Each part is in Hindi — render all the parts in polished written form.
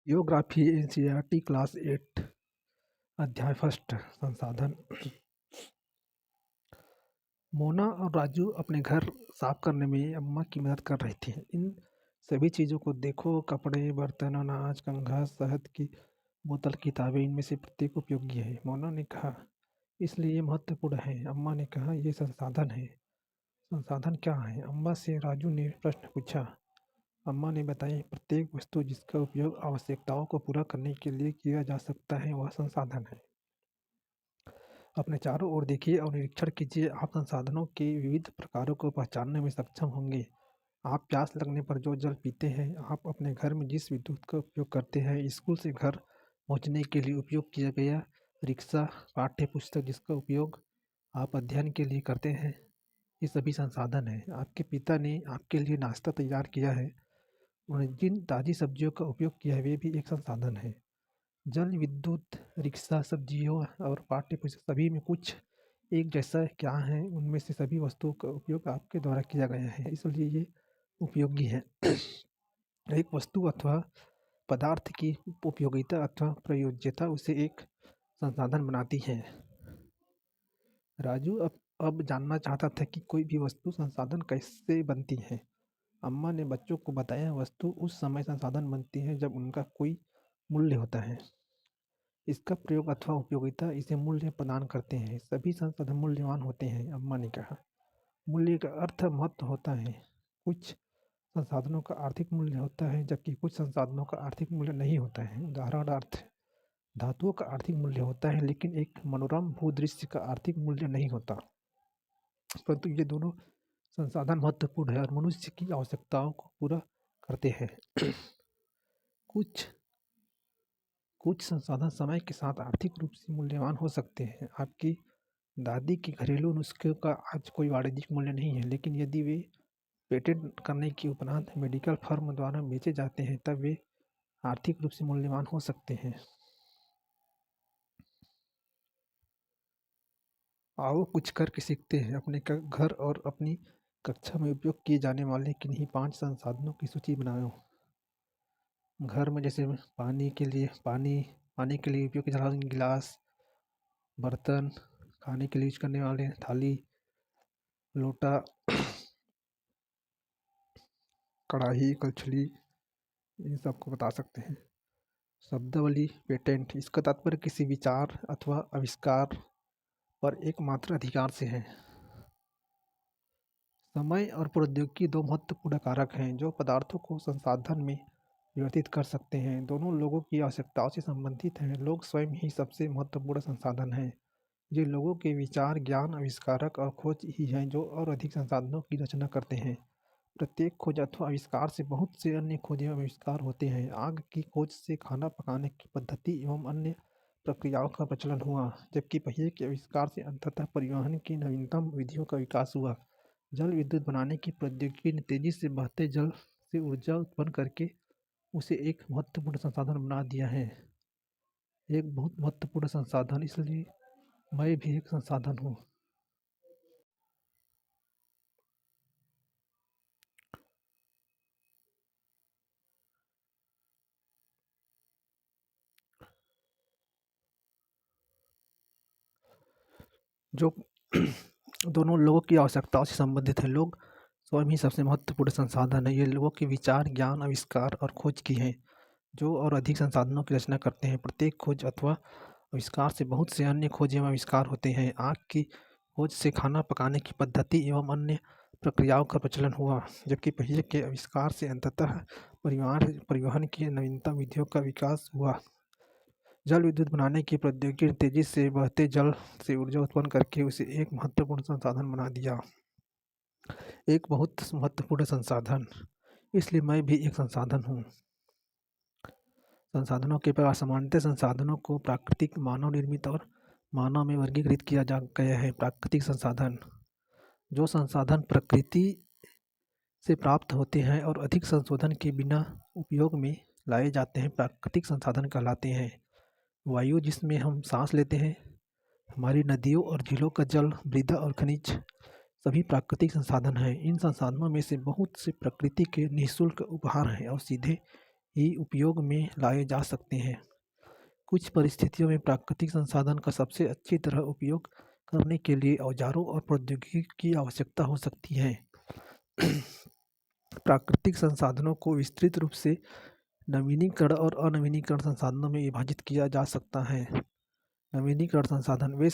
जियोग्राफी एनसीईआरटी क्लास 8 अध्याय फर्स्ट संसाधन। मोना और राजू अपने घर साफ करने में अम्मा की मदद कर रहे थे। इन सभी चीज़ों को देखो, कपड़े, बर्तन, अनाज, कंघा, शहद की बोतल, किताबें, इनमें से प्रत्येक उपयोगी है। मोना ने कहा, इसलिए ये महत्वपूर्ण है। अम्मा ने कहा, ये संसाधन है। संसाधन क्या है? अम्मा से राजू ने प्रश्न पूछा। अम्मा ने बताया, प्रत्येक वस्तु जिसका उपयोग आवश्यकताओं को पूरा करने के लिए किया जा सकता है वह संसाधन है। अपने चारों ओर देखिए और निरीक्षण कीजिए। आप संसाधनों के विविध प्रकारों को पहचानने में सक्षम होंगे। आप प्यास लगने पर जो जल पीते हैं, आप अपने घर में जिस विद्युत का उपयोग करते हैं, स्कूल से घर पहुंचने के लिए उपयोग किया गया रिक्शा, पाठ्य पुस्तक जिसका उपयोग आप अध्ययन के लिए करते हैं, ये सभी संसाधन हैं। आपके पिता ने आपके लिए नाश्ता तैयार किया है, उन्होंने जिन ताज़ी सब्जियों का उपयोग किया है वे भी एक संसाधन है। जल, विद्युत, रिक्शा, सब्जियों और पाठ्य पुस्तक सभी में कुछ एक जैसा क्या है? उनमें से सभी वस्तुओं का उपयोग आपके द्वारा किया गया है, इसलिए ये उपयोगी है। एक वस्तु अथवा पदार्थ की उपयोगिता अथवा प्रयोज्यता उसे एक संसाधन बनाती है। राजू अब जानना चाहता था कि कोई भी वस्तु संसाधन कैसे बनती है। अम्मा ने बच्चों को बताया, वस्तु उस समय संसाधन बनती है जब उनका कोई मूल्य होता है। इसका प्रयोग अथवा उपयोगिता इसे मूल्य प्रदान करते हैं। सभी संसाधन मूल्यवान होते हैं। अम्मा ने कहा, मूल्य का अर्थ महत्व होता है। कुछ संसाधनों का आर्थिक मूल्य होता है जबकि कुछ संसाधनों का आर्थिक मूल्य नहीं होता है। उदाहरणार्थ, धातुओं का आर्थिक मूल्य होता है लेकिन एक मनोरम भूदृश्य का आर्थिक मूल्य नहीं होता। परंतु ये दोनों संसाधन महत्वपूर्ण है और मनुष्य की आवश्यकताओं को पूरा करते हैं। कुछ कुछ संसाधन समय के साथ आर्थिक रूप से मूल्यवान हो सकते हैं। आपकी दादी के घरेलू नुस्खे का आज कोई वाणिज्यिक मूल्य नहीं है, लेकिन यदि वे पेटेंट करने के उपरांत मेडिकल फर्म द्वारा बेचे जाते हैं तब वे आर्थिक रूप से मूल्यवान हो सकते हैं। आओ कुछ करके सीखते हैं। अपने घर और अपनी कक्षा में उपयोग किए जाने वाले किन्हीं 5 संसाधनों की सूची बनाओ। घर में जैसे पानी के लिए उपयोग किया जाने वाला गिलास, बर्तन, खाने के लिए यूज करने वाले थाली, लोटा, कढ़ाई, कलछुली, इन सबको बता सकते हैं। शब्दावली पेटेंट, इसका तात्पर्य किसी विचार अथवा आविष्कार पर एकमात्र अधिकार से है। समय और प्रौद्योगिकी दो महत्वपूर्ण कारक हैं जो पदार्थों को संसाधन में परिवर्तित कर सकते हैं। दोनों लोगों की आवश्यकताओं से संबंधित हैं। लोग स्वयं ही सबसे महत्वपूर्ण संसाधन हैं। ये लोगों के विचार, ज्ञान, आविष्कारक और खोज ही हैं जो और अधिक संसाधनों की रचना करते हैं। प्रत्येक खोज अथवा आविष्कार से बहुत से अन्य खोज एवं आविष्कार होते हैं। आग की खोज से खाना पकाने की पद्धति एवं अन्य प्रक्रियाओं का प्रचलन हुआ, जबकि पहिए के आविष्कार से अंततः परिवहन की नवीनतम विधियों का विकास हुआ। जल विद्युत बनाने की प्रौद्योगिकी ने तेजी से बहते जल से ऊर्जा उत्पन्न करके उसे एक महत्वपूर्ण संसाधन बना दिया है। एक बहुत महत्वपूर्ण संसाधन, इसलिए मैं भी एक संसाधन हूँ। जो दोनों लोगों की आवश्यकताओं से संबंधित है। लोग स्वयं ही सबसे महत्वपूर्ण संसाधन है। ये लोगों के विचार, ज्ञान, आविष्कार और खोज की हैं जो और अधिक संसाधनों की रचना करते हैं। प्रत्येक खोज अथवा आविष्कार से बहुत से अन्य खोज एवं आविष्कार होते हैं। आग की खोज से खाना पकाने की पद्धति एवं अन्य प्रक्रियाओं का प्रचलन हुआ, जबकि पहिए के आविष्कार से अंततः परिवहन की नवीनतम विधियों का विकास हुआ। जल विद्युत बनाने की प्रौद्योगिकी ने तेजी से बहते जल से ऊर्जा उत्पन्न करके उसे एक महत्वपूर्ण संसाधन बना दिया। एक बहुत महत्वपूर्ण संसाधन, इसलिए मैं भी एक संसाधन हूँ। संसाधनों के प्रकार, सामान्यतः संसाधनों को प्राकृतिक, मानव निर्मित और मानव में वर्गीकृत किया जा गया है। प्राकृतिक संसाधन, जो संसाधन प्रकृति से प्राप्त होते हैं और अधिक संशोधन के बिना उपयोग में लाए जाते हैं, प्राकृतिक संसाधन कहलाते हैं। वायु जिसमें हम सांस लेते हैं, हमारी नदियों और झीलों का जल, मृदा और खनिज सभी प्राकृतिक संसाधन हैं। इन संसाधनों में से बहुत से प्रकृति के निःशुल्क उपहार हैं और सीधे ही उपयोग में लाए जा सकते हैं। कुछ परिस्थितियों में प्राकृतिक संसाधन का सबसे अच्छी तरह उपयोग करने के लिए औजारों और प्रौद्योगिकी की आवश्यकता हो सकती है। प्राकृतिक संसाधनों को विस्तृत रूप से नवीनीकरण और अनवीनीकरण संसाधनों में विभाजित किया जा सकता है। नवीनीकरण संसाधन वे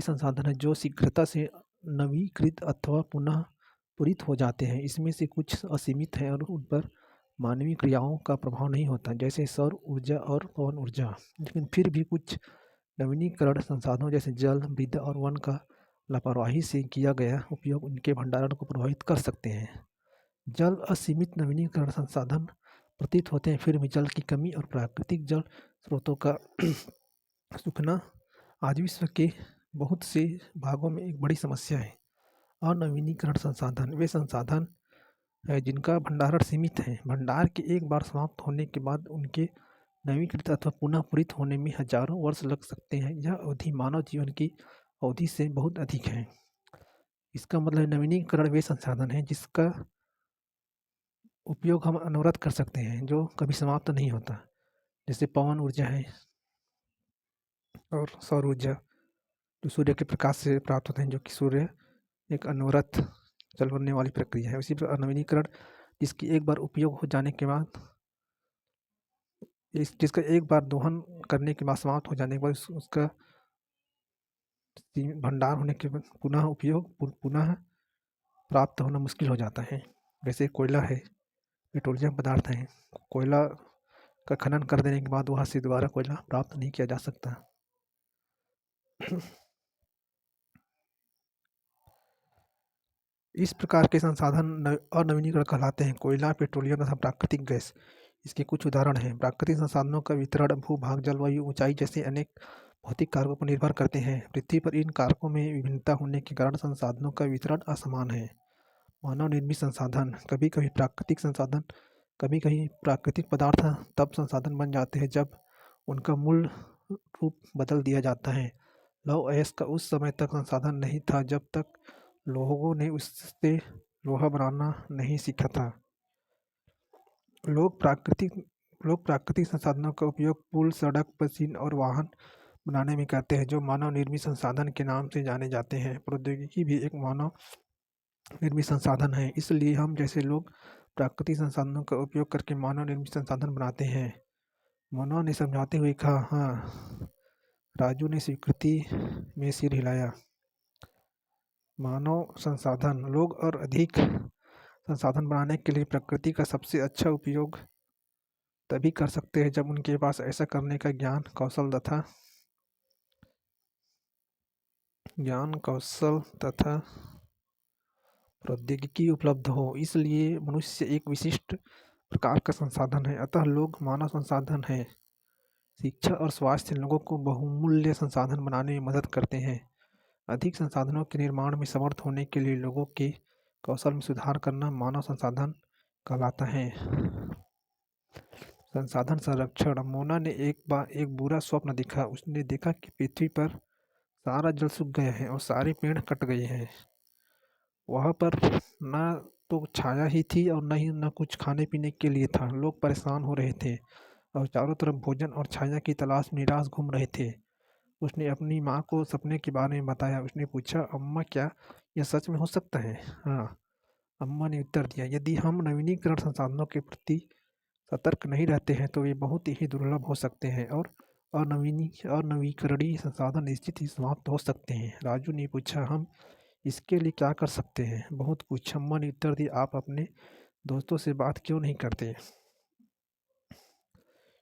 संसाधन हैं जो शीघ्रता से नवीकृत अथवा पुनः पूरित हो जाते हैं। इसमें से कुछ असीमित हैं और उन पर मानवीय क्रियाओं का प्रभाव नहीं होता, जैसे सौर ऊर्जा और पवन ऊर्जा। लेकिन फिर भी कुछ नवीनीकरण संसाधनों जैसे जल, मृदा और वन का लापरवाही से किया गया उपयोग उनके भंडारण को प्रभावित कर सकते हैं। जल असीमित नवीनीकरण संसाधन प्रतीत होते हैं, फिर भी जल की कमी और प्राकृतिक जल स्रोतों का सूखना आज विश्व के बहुत से भागों में एक बड़ी समस्या है। अनवीनीकरण संसाधन वे संसाधन है जिनका भंडारण सीमित है। भंडार के एक बार समाप्त होने के बाद उनके नवीकृत अथवा पुनः पूरित होने में हजारों वर्ष लग सकते हैं। यह अवधि मानव जीवन की अवधि से बहुत अधिक है। इसका मतलब नवीनीकरण वे संसाधन हैं जिसका उपयोग हम अनवरत कर सकते हैं, जो कभी समाप्त नहीं होता, जैसे पवन ऊर्जा है और सौर ऊर्जा जो सूर्य के प्रकाश से प्राप्त होते हैं, जो कि सूर्य एक अनवरत चलने वाली प्रक्रिया है। उसी प्रकार नवीनीकरण जिसकी एक बार उपयोग हो जाने के बाद जिसका एक बार दोहन करने के बाद समाप्त हो जाने के बाद उसका भंडार होने के बाद पुनः उपयोग पुनः प्राप्त होना मुश्किल हो जाता है। जैसे कोयला है, पेट्रोलियम पदार्थ है, कोयला का खनन कर देने के बाद वहाँ से दोबारा कोयला प्राप्त नहीं किया जा सकता। इस प्रकार के संसाधन अनवीनीकरण कहलाते हैं। कोयला, पेट्रोलियम तथा प्राकृतिक गैस इसके कुछ उदाहरण हैं। प्राकृतिक संसाधनों का वितरण भूभाग, जलवायु, ऊंचाई जैसे अनेक भौतिक कारकों पर निर्भर करते हैं। पृथ्वी पर इन कारकों में विभिन्नता होने के कारण संसाधनों का वितरण असमान है। मानव निर्मित संसाधन कभी कभी प्राकृतिक पदार्थ तब संसाधन बन जाते हैं जब उनका मूल रूप बदल दिया जाता है। लौह अयस्क का उस समय तक संसाधन नहीं था जब तक लोगों ने उससे लोहा बनाना नहीं सीखा था। लोग प्राकृतिक संसाधनों का उपयोग पुल, सड़क, मशीन और वाहन बनाने में करते हैं, जो मानव निर्मित संसाधन के नाम से जाने जाते हैं। प्रौद्योगिकी भी एक मानव निर्मित संसाधन है, इसलिए हम जैसे लोग प्राकृतिक संसाधनों का उपयोग करके मानव निर्मित संसाधन बनाते हैं। मोना ने समझाते हुए कहा, हाँ। राजू ने स्वीकृति में सिर हिलाया। मानव संसाधन लोग और अधिक संसाधन बनाने के लिए प्रकृति का सबसे अच्छा उपयोग तभी कर सकते हैं जब उनके पास ऐसा करने का ज्ञान कौशल तथा प्रौद्योगिकी उपलब्ध हो। इसलिए मनुष्य एक विशिष्ट प्रकार का संसाधन है। अतः लोग मानव संसाधन हैं। शिक्षा और स्वास्थ्य लोगों को बहुमूल्य संसाधन बनाने में मदद करते हैं। अधिक संसाधनों के निर्माण में समर्थ होने के लिए लोगों के कौशल में सुधार करना मानव संसाधन कहलाता है। संसाधन संरक्षण मोना ने एक बार एक बुरा स्वप्न देखा। उसने देखा कि पृथ्वी पर सारा जल सूख गया है और सारे पेड़ कट गए हैं। वहाँ पर न तो छाया ही थी और न कुछ खाने पीने के लिए था। लोग परेशान हो रहे थे और चारों तरफ भोजन और छाया की तलाश में निराश घूम रहे थे। उसने अपनी माँ को सपने के बारे में बताया। उसने पूछा, अम्मा क्या यह सच में हो सकता है? हाँ, अम्मा ने उत्तर दिया, यदि हम नवीनीकरण संसाधनों के प्रति सतर्क नहीं रहते हैं तो वे बहुत ही दुर्लभ हो सकते हैं और अनवीकरणीय संसाधन निश्चित ही समाप्त हो सकते हैं। राजू ने पूछा, हम इसके लिए क्या कर सकते हैं? बहुत कुछ, अम्मा ने उत्तर दिया। आप अपने दोस्तों से बात क्यों नहीं करते?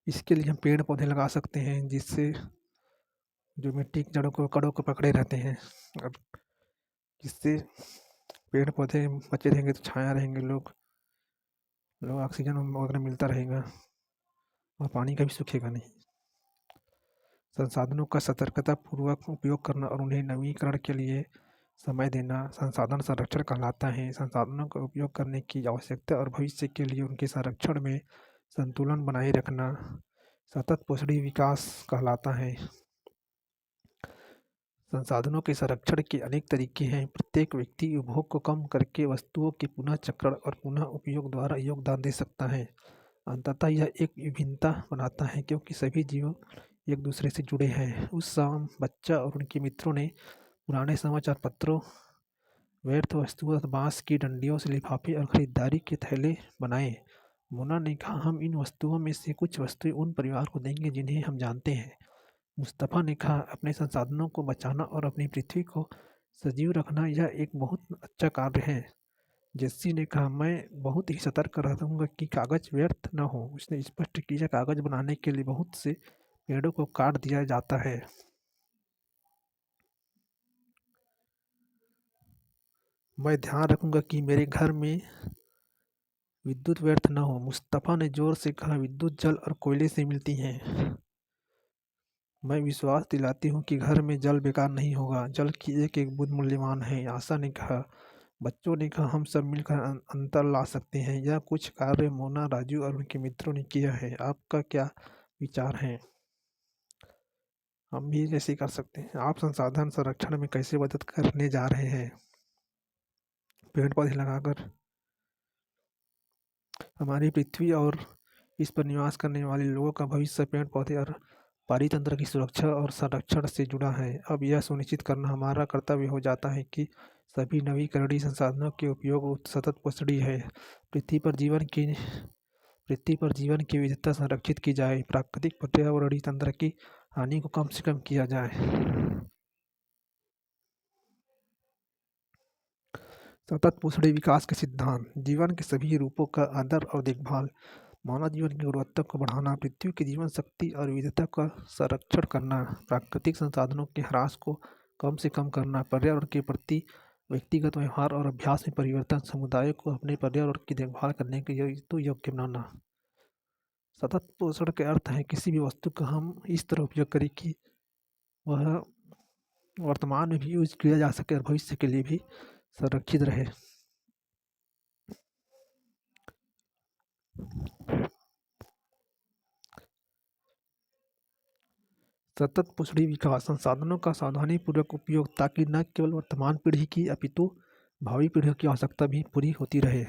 इसके लिए हम पेड़ पौधे लगा सकते हैं जिससे जो मिट्टी की कड़ों को पकड़े रहते हैं। अब जिससे पेड़ पौधे बचे रहेंगे तो छाया रहेंगे, लोग ऑक्सीजन वगैरह मिलता रहेगा और पानी का भी सूखेगा नहीं। संसाधनों का सतर्कतापूर्वक उपयोग करना और उन्हें नवीकरण के लिए समय देना संसाधन संरक्षण कहलाता है। संसाधनों का उपयोग करने की आवश्यकता और भविष्य के लिए उनके संरक्षण में संतुलन बनाए रखना सतत पोषणी विकास कहलाता है। संसाधनों के संरक्षण के अनेक तरीके हैं। प्रत्येक व्यक्ति उपभोग को कम करके वस्तुओं के पुनः चक्रण और पुनः उपयोग द्वारा योगदान दे सकता है। अंततः यह एक विभिन्नता बनाता है क्योंकि सभी जीव एक दूसरे से जुड़े हैं। उस शाम बच्चा और उनके मित्रों ने पुराने समाचार पत्रों, व्यर्थ वस्तुओं, बांस की डंडियों से लिफाफे और खरीदारी के थैले बनाए। मोना ने कहा, हम इन वस्तुओं में से कुछ वस्तुएं उन परिवार को देंगे जिन्हें हम जानते हैं। मुस्तफ़ा ने कहा, अपने संसाधनों को बचाना और अपनी पृथ्वी को सजीव रखना यह एक बहुत अच्छा कार्य है। जेस्सी ने कहा, मैं बहुत ही सतर्क रहूंगा कि कागज व्यर्थ न हो। उसने स्पष्ट किया, कागज बनाने के लिए बहुत से पेड़ों को काट दिया जाता है। मैं ध्यान रखूंगा कि मेरे घर में विद्युत व्यर्थ न हो। मुस्तफ़ा ने जोर से कहा, विद्युत जल और कोयले से मिलती है। मैं विश्वास दिलाती हूँ कि घर में जल बेकार नहीं होगा। जल की एक एक बूंद मूल्यवान है। आशा ने कहा। बच्चों ने कहा, हम सब मिलकर अंतर ला सकते हैं। यह कुछ कार्य मोना, राजू और उनके मित्रों ने किया है। आपका क्या विचार है? हम भी ऐसे कर सकते हैं। आप संसाधन संरक्षण में कैसे मदद करने जा रहे हैं? पेड़ पौधे लगाकर हमारी पृथ्वी और इस पर निवास करने वाले लोगों का भविष्य पेड़ पौधे और पारितंत्र की सुरक्षा और संरक्षण से जुड़ा है। अब यह सुनिश्चित करना हमारा कर्तव्य हो जाता है कि सभी नवीकरणीय संसाधनों के उपयोग सतत पोषणीय है। पृथ्वी पर जीवन की विविधता संरक्षित की जाए। प्राकृतिक पर्यावरणीय तंत्र की हानि को कम से कम किया जाए। सतत पोषणीय विकास के सिद्धांत। जीवन के सभी रूपों का आदर और देखभाल, मानव जीवन की गुणवत्ता को बढ़ाना, पृथ्वी की जीवन शक्ति और विविधता का संरक्षण करना, प्राकृतिक संसाधनों के ह्रास को कम से कम करना, पर्यावरण के प्रति व्यक्तिगत व्यवहार और अभ्यास में परिवर्तन, समुदाय को अपने पर्यावरण की देखभाल करने के हेतु योग्य बनाना। सतत पोषण के अर्थ है किसी भी वस्तु का हम इस तरह उपयोग करें कि वह वर्तमान में भी यूज किया जा सके और भविष्य के लिए भी संरक्षित रहे। सतत पोषणीय विकास, संसाधनों का सावधानीपूर्वक उपयोग ताकि न केवल वर्तमान पीढ़ी की अपितु भावी पीढ़ियों की आवश्यकता भी पूरी होती रहे।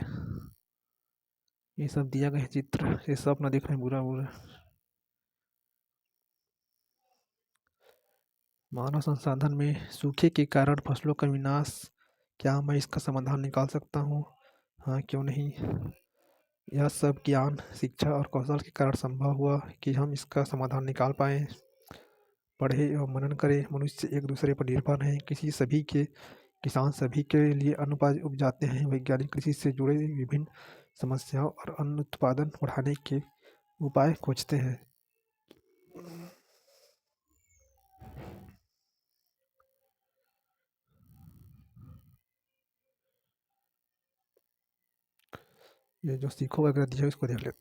ये सब दिया गया चित्र, ये सब न देख रहे बुरा बुरा। मानव संसाधन में सूखे के कारण फसलों का विनाश, क्या मैं इसका समाधान निकाल सकता हूँ? हाँ, क्यों नहीं। यह सब ज्ञान, शिक्षा और कौशल के कारण संभव हुआ कि हम इसका समाधान निकाल पाए। पढ़े एवं मनन करें। मनुष्य एक दूसरे पर निर्भर हैं। किसान सभी के लिए अन्न उपजाते हैं। वैज्ञानिक कृषि से जुड़े विभिन्न समस्याओं और अन्न उत्पादन बढ़ाने के उपाय खोजते हैं। ये जो सीखो वगैरह दिया है इसको देख लेते हैं।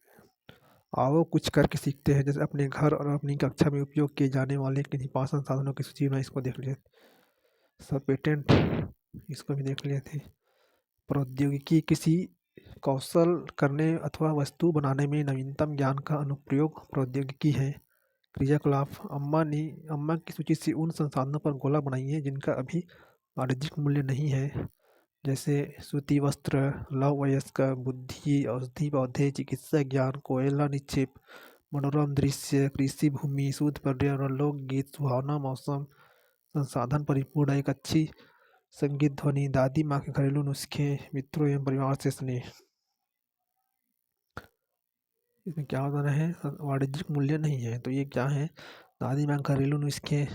आओ कुछ करके सीखते हैं। जैसे अपने घर और अपनी कक्षा में उपयोग किए जाने वाले किन्हीं 5 संसाधनों की सूची में इसको देख लिए। सब पेटेंट, इसको भी देख लिए थे। प्रौद्योगिकी किसी कौशल करने अथवा वस्तु बनाने में नवीनतम ज्ञान का अनुप्रयोग प्रौद्योगिकी है। क्रियाकलाप, अम्मा की सूची से उन संसाधनों पर गोला बनाइए जिनका अभी वाणिज्यिक मूल्य नहीं है, जैसे सूती वस्त्र, लौह अयस्क, बुद्धि, औषधि पौधे, चिकित्सा ज्ञान, कोयला निक्षेप, मनोरम दृश्य, कृषि भूमि, शुद्ध पर्यावरण, लोकगीत, सुहावना मौसम, संसाधन परिपूर्ण, एक अच्छी संगीत ध्वनि, दादी माँ के घरेलू नुस्खे, मित्रों एवं परिवार से स्नेह। इसमें क्या बताना है? वाणिज्यिक मूल्य नहीं है, तो ये क्या है? दादी माँ घरेलू नुस्खे,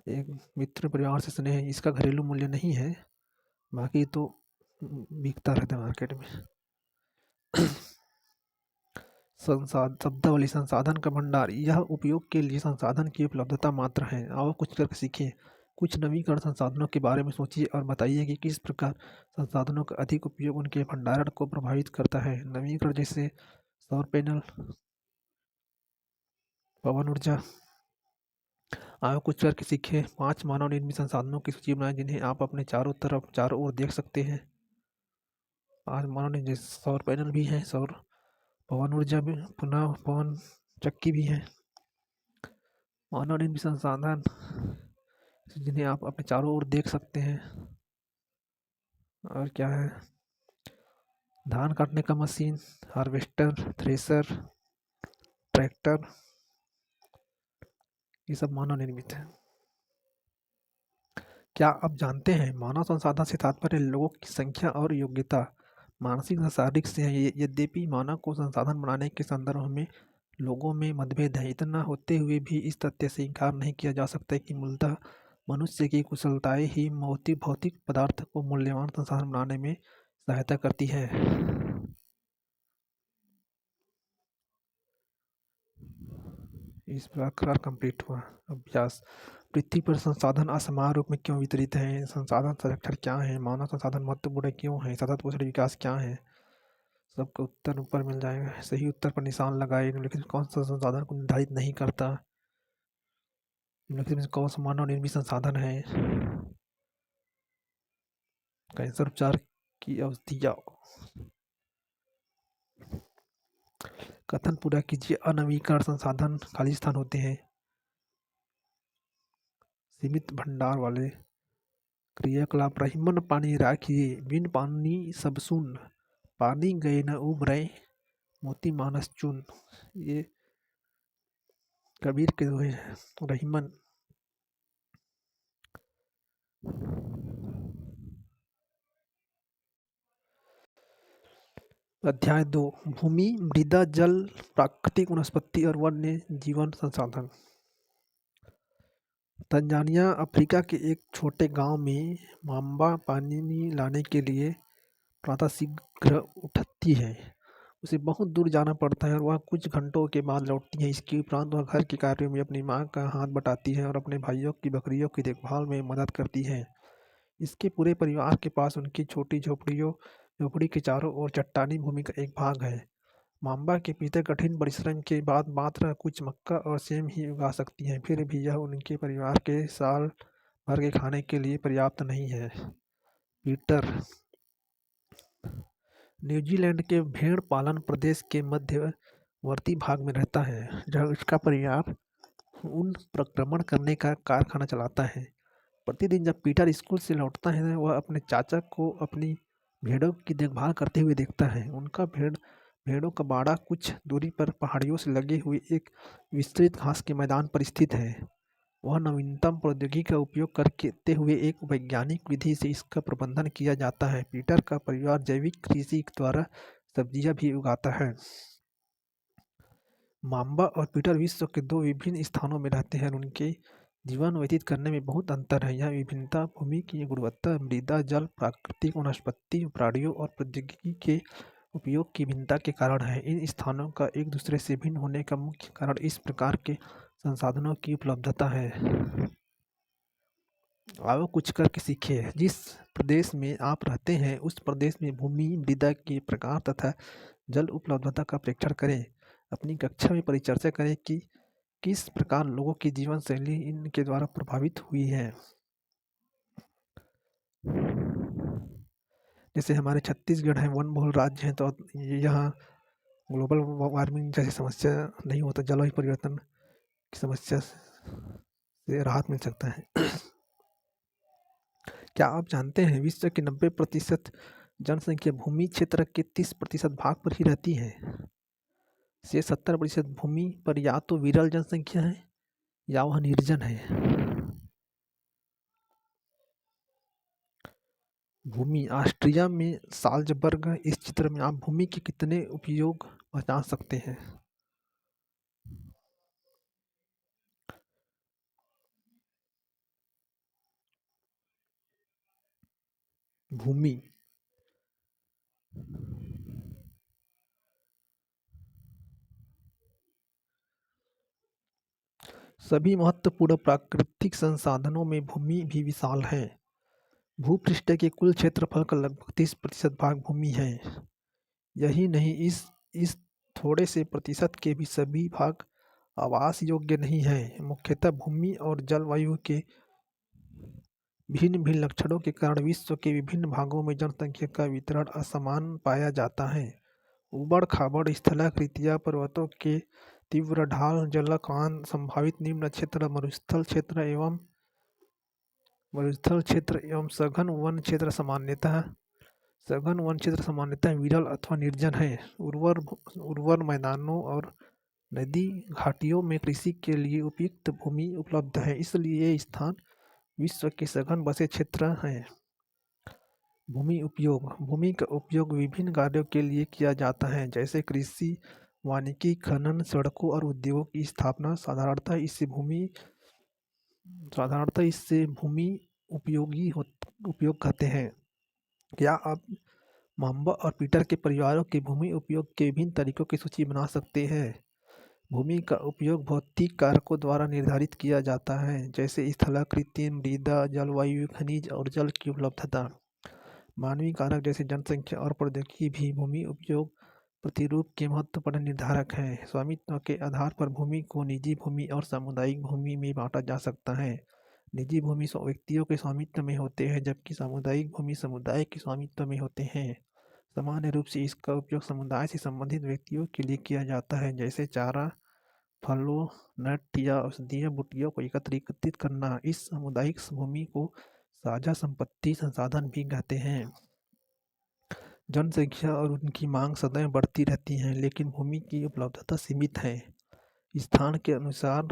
एक मित्र परिवार से स्नेह, इसका घरेलू मूल्य नहीं है, बाकी तो बिकता रहता है मार्केट में। शब्दावली, संसाधन का भंडार, यह उपयोग के लिए संसाधन की उपलब्धता मात्र है। आओ कुछ करके सीखें। कुछ नवीकरण संसाधनों के बारे में सोचिए और बताइए कि किस प्रकार संसाधनों का अधिक उपयोग उनके भंडारण को प्रभावित करता है। नवीकरण जैसे सौर पैनल, पवन ऊर्जा। आओ कुछ करके सीखें। 5 मानव निर्मित संसाधनों की सूची बनाएं जिन्हें आप अपने चारों ओर देख सकते हैं। 5 मानव निर्मित, सौर पैनल भी हैं, सौर पवन ऊर्जा भी, पुनः पवन चक्की भी है। मानव निर्मित संसाधन, जिन्हें आप अपने चारों ओर देख सकते हैं। और क्या है, धान काटने का मशीन, हार्वेस्टर, थ्रेसर, ट्रैक्टर, ये सब मानव निर्मित है। क्या आप जानते हैं मानव संसाधन से तात्पर्य लोगों की संख्या और योग्यता मानसिक या शारीरिक से है। यद्यपि मानव को संसाधन बनाने के संदर्भ में लोगों में मतभेद है, इतना होते हुए भी इस तथ्य से इनकार नहीं किया जा सकता कि मूलतः मनुष्य की कुशलताएं ही भौतिक भौतिक पदार्थ को मूल्यवान संसाधन बनाने में सहायता करती है। इस प्रकार कंप्लीट हुआ अभ्यास। पृथ्वी पर संसाधन असमान रूप में क्यों वितरित हैं? संसाधन संरक्षण क्या है? मानव संसाधन महत्वपूर्ण क्यों है? सतत पोषण विकास क्या है? सबका उत्तर ऊपर मिल जाएगा। सही उत्तर पर निशान लगाए। निम्नलिखित में कौन सा संसाधन को निर्धारित नहीं करता? निम्नलिखित में कौन सा मानव निर्मित संसाधन है? कैंसर उपचार की औषधियाँ। कथन पूरा कीजिए। अनवीकरण संसाधन खाली स्थान होते हैं, सीमित भंडार वाले। क्रियाकलाप रहीमन पानी राखिए, बिन पानी सब सुन, पानी गए न उबरै, मोती मानस चुन। ये कबीर के दोहे हैं। रहीमन। अध्याय 2, भूमि, मृदा, जल, प्राकृतिक वनस्पति और वन्य जीवन संसाधन। तंजानिया अफ्रीका के एक छोटे गांव में माम्बा पानी लाने के लिए प्रातः शीघ्र उठती है। उसे बहुत दूर जाना पड़ता है और वह कुछ घंटों के बाद लौटती है। इसके उपरांत वह घर के कार्यों में अपनी माँ का हाथ बटाती है और अपने भाइयों की बकरियों की देखभाल में मदद करती है। इसके पूरे परिवार के पास उनकी छोटी झोपड़ी के चारों ओर चट्टानी भूमि का एक भाग है। माम्बा के पिता कठिन परिश्रम के बाद मात्र कुछ मक्का और सेम ही उगा सकती हैं, फिर भी यह उनके परिवार के साल भर के खाने के लिए पर्याप्त नहीं है। पीटर न्यूजीलैंड के भेड़ पालन प्रदेश के मध्यवर्ती भाग में रहता है, जहाँ उसका परिवार ऊन प्रक्रमण करने का कारखाना चलाता है। प्रतिदिन जब पीटर स्कूल से लौटता है, वह अपने चाचा को अपनी भेड़ों की देखभाल करते हुए देखता है। उनका भेड़ों का बाड़ा कुछ दूरी पर पहाड़ियों से लगे हुए एक विस्तृत घास के मैदान पर स्थित है। वह नवीनतम प्रौद्योगिकी का उपयोग करते हुए एक वैज्ञानिक विधि से इसका प्रबंधन किया जाता है। पीटर का परिवार जैविक कृषि द्वारा सब्जियां भी उगाता है। माम्बा और पीटर विश्व के दो विभिन्न स्थानों में रहते हैं और उनके जीवन व्यतीत करने में बहुत अंतर है। यह विभिन्नता भूमि की गुणवत्ता, मृदा, जल, प्राकृतिक वनस्पति, प्राणियों और प्रौद्योगिकी के उपयोग की भिन्नता के कारण है। इन स्थानों का एक दूसरे से भिन्न होने का मुख्य कारण इस प्रकार के संसाधनों की उपलब्धता है। आओ कुछ करके सीखें। जिस प्रदेश में आप रहते हैं उस प्रदेश में भूमि, मृदा के प्रकार तथा जल उपलब्धता का परीक्षण करें। अपनी कक्षा में परिचर्चा करें कि किस प्रकार लोगों की जीवन शैली इनके द्वारा प्रभावित हुई है। जैसे हमारे छत्तीसगढ़ है, वन बहुल राज्य है, तो यहाँ ग्लोबल वार्मिंग जैसी समस्या नहीं होता, जलवायु परिवर्तन की समस्या से राहत मिल सकता है। क्या आप जानते हैं विश्व की 90% जनसंख्या भूमि क्षेत्र के 30% भाग पर ही रहती है। से 70% भूमि पर या तो विरल जनसंख्या है या वह निर्जन है। भूमि, ऑस्ट्रिया में साल्ज़बर्ग। इस चित्र में आप भूमि के कितने उपयोग पहचान सकते हैं? भूमि, सभी महत्वपूर्ण प्राकृतिक संसाधनों में भूमि भी विशाल है। भूपृष्ठ के कुल क्षेत्रफल का लगभग 30% भाग भूमि है। यही नहीं, इस थोड़े से प्रतिशत के भी सभी भाग आवास योग्य नहीं है। मुख्यतः भूमि और जलवायु के भिन्न भिन्न लक्षणों के कारण विश्व के विभिन्न भागों में जनसंख्या का वितरण असमान पाया जाता है। उबड़ खाबड़ स्थलाकृतियाँ, पर्वतों के तीव्र ढाल, जलकांत, संभावित निम्न क्षेत्र, मरुस्थल क्षेत्र एवं मरुस्थल क्षेत्र एवं सघन वन क्षेत्र सामान्यतः विरल अथवा निर्जन है। उर्वर मैदानों और नदी घाटियों में कृषि के लिए उपयुक्त भूमि उपलब्ध है, इसलिए ये स्थान विश्व के सघन बसे क्षेत्र हैं। भूमि का उपयोग विभिन्न कार्यों के लिए किया जाता है, जैसे कृषि, वानिकी, खनन, सड़कों और उद्योगों की स्थापना। साधारणतः इससे भूमि उपयोग कहते हैं। क्या आप माम्बा और पीटर के परिवारों के भूमि उपयोग के विभिन्न तरीकों की सूची बना सकते हैं? भूमि का उपयोग भौतिक कारकों द्वारा निर्धारित किया जाता है, जैसे स्थलाकृति, मृदा, जलवायु, खनिज और जल की उपलब्धता। मानवीय कारक जैसे जनसंख्या और प्रौद्योगिकी भी भूमि उपयोग प्रतिरूप के महत्वपूर्ण निर्धारक हैं। स्वामित्व के आधार पर भूमि को निजी भूमि और सामुदायिक भूमि में बांटा जा सकता है। निजी भूमि व्यक्तियों के स्वामित्व में होते हैं, जबकि सामुदायिक भूमि समुदाय के स्वामित्व में होते हैं। सामान्य रूप से इसका उपयोग समुदाय से संबंधित व्यक्तियों के लिए किया जाता है, जैसे चारा, फलों, नट या औषधीय बूटियों को एकत्रित करना। इस सामुदायिक भूमि को साझा संपत्ति संसाधन भी कहते हैं। जनसंख्या और उनकी मांग सदैव बढ़ती रहती है, लेकिन भूमि की उपलब्धता सीमित है। स्थान के अनुसार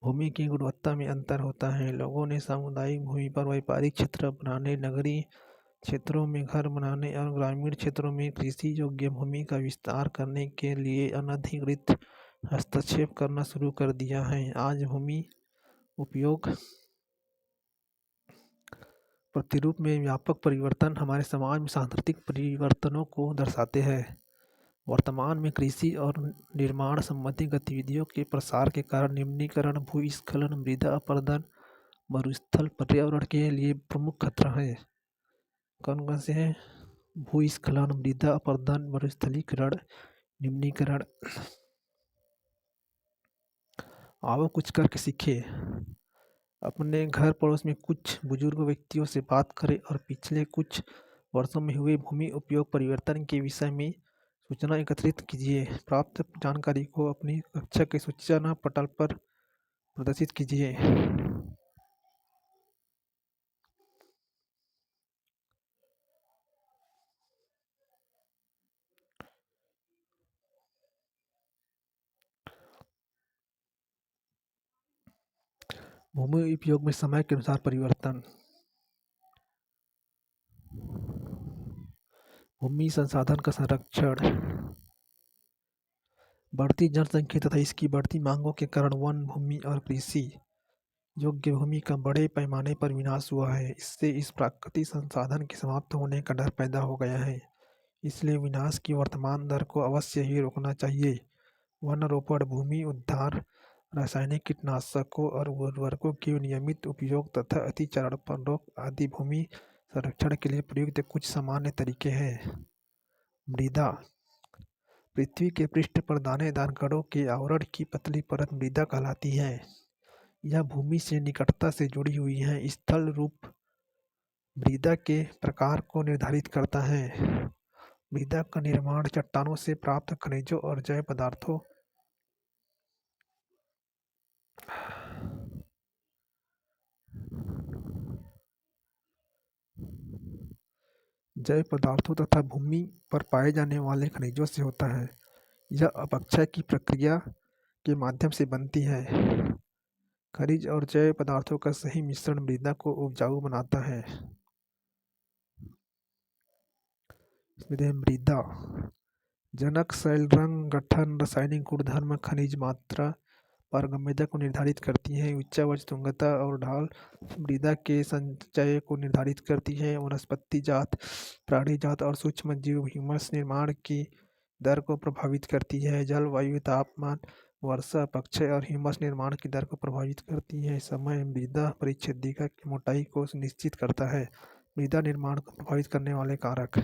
भूमि की गुणवत्ता में अंतर होता है। लोगों ने सामुदायिक भूमि पर व्यापारिक क्षेत्र बनाने, नगरीय क्षेत्रों में घर बनाने और ग्रामीण क्षेत्रों में कृषि योग्य भूमि का विस्तार करने के लिए अनधिकृत हस्तक्षेप करना शुरू कर दिया है। आज भूमि उपयोग प्रतिरूप में व्यापक परिवर्तन हमारे समाज में सांस्कृतिक परिवर्तनों को दर्शाते हैं। वर्तमान में कृषि और निर्माण संबंधी गतिविधियों के प्रसार के कारण निम्नीकरण, भूस्खलन, मृदा अपरदन, मरुस्थल पर्यावरण के लिए प्रमुख खतरा है। कौन कौन से हैं? भूस्खलन, मृदा अपरदन, मरुस्थलीकरण, निम्नीकरण। आओ कुछ करके सीखे। अपने घर पड़ोस में कुछ बुजुर्ग व्यक्तियों से बात करें और पिछले कुछ वर्षों में हुए भूमि उपयोग परिवर्तन के विषय में सूचना एकत्रित कीजिए। प्राप्त जानकारी को अपनी कक्षा के सूचना पटल पर प्रदर्शित कीजिए। भूमि उपयोग में समय के अनुसार परिवर्तन। भूमि संसाधन का संरक्षण। बढ़ती जनसंख्या तथा इसकी बढ़ती मांगों के कारण वन भूमि और कृषि योग्य भूमि का बड़े पैमाने पर विनाश हुआ है। इससे इस प्राकृतिक संसाधन के समाप्त होने का डर पैदा हो गया है। इसलिए विनाश की वर्तमान दर को अवश्य ही रोकना चाहिए। वन रोपण, भूमि उद्धार, रासायनिक कीटनाशकों और उर्वरकों के नियमित उपयोग तथा अतिचारण पर रोक आदि भूमि संरक्षण के लिए प्रयुक्त कुछ सामान्य तरीके हैं। मृदा। पृथ्वी के पृष्ठ पर दानेदार कणों के आवरण की पतली परत मृदा कहलाती है। यह भूमि से निकटता से जुड़ी हुई है। स्थल रूप मृदा के प्रकार को निर्धारित करता है। मृदा का निर्माण चट्टानों से प्राप्त खनिजों और जैव पदार्थों तथा भूमि पर पाए जाने वाले खनिजों से होता है। यह अपक्षय की प्रक्रिया के माध्यम से बनती है। खनिज और जैव पदार्थों का सही मिश्रण मृदा को उपजाऊ बनाता है। मृदा जनक, शैल, रंग, गठन, रासायनिक गुणधर्म, खनिज मात्रा, पारगम्यता को निर्धारित करती है। उच्चावच, तुंगता और ढाल मृदा के संचय को निर्धारित करती है। वनस्पति जात, प्राणी जात और सूक्ष्म जीव ह्यूमस निर्माण की दर को प्रभावित करती है। जलवायु, तापमान, वर्षा, अपक्षय और ह्यूमस निर्माण की दर को प्रभावित करती है। समय मृदा परिच्छेदिका की मोटाई को निश्चित करता है। मृदा निर्माण को प्रभावित करने वाले कारक।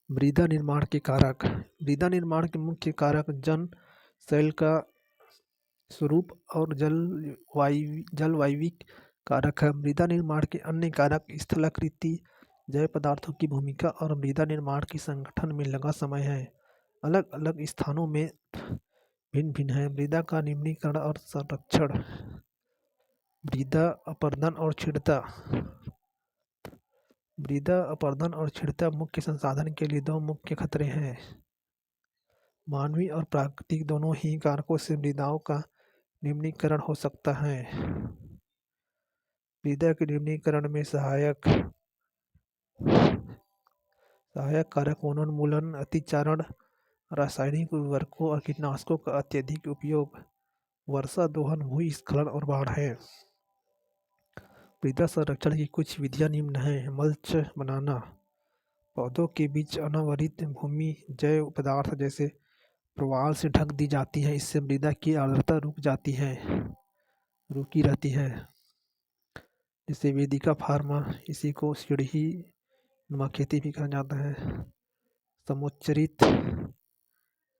मृदा निर्माण के कारक। मृदा निर्माण के मुख्य कारक जन, शैल का स्वरूप और जलवायविक कारक है। मृदा निर्माण के अन्य कारक स्थलाकृति, जैव पदार्थों की भूमिका और मृदा निर्माण की संगठन में लगा समय है अलग अलग स्थानों में भिन्न भिन्न है। मृदा का निम्नीकरण और संरक्षण। मृदा अपरदन और छिड़ता। मृदा अपरदन और छिड़ता मुख्य संसाधन के लिए दो मुख्य खतरे हैं। मानवीय और प्राकृतिक दोनों ही कारकों से मृदाओं का निम्नीकरण हो सकता है। मृदा के निम्नीकरण में सहायक कारक वनोन्मूलन, अतिचारण, रासायनिक उर्वरकों और कीटनाशकों का अत्यधिक उपयोग, वर्षा दोहन, भूस्खलन और बाढ़ है। मृदा संरक्षण की कुछ विधियां निम्न हैं। मल्च बनाना। पौधों के बीच अनावृत भूमि जैव पदार्थ जैसे प्रवाल से ढक दी जाती है। इससे मृदा की आर्द्रता रुकी रहती है। जैसे वेदिका फार्मा, इसी को सीढ़ी नुमा खेती भी कहा जाता है। समुच्चरित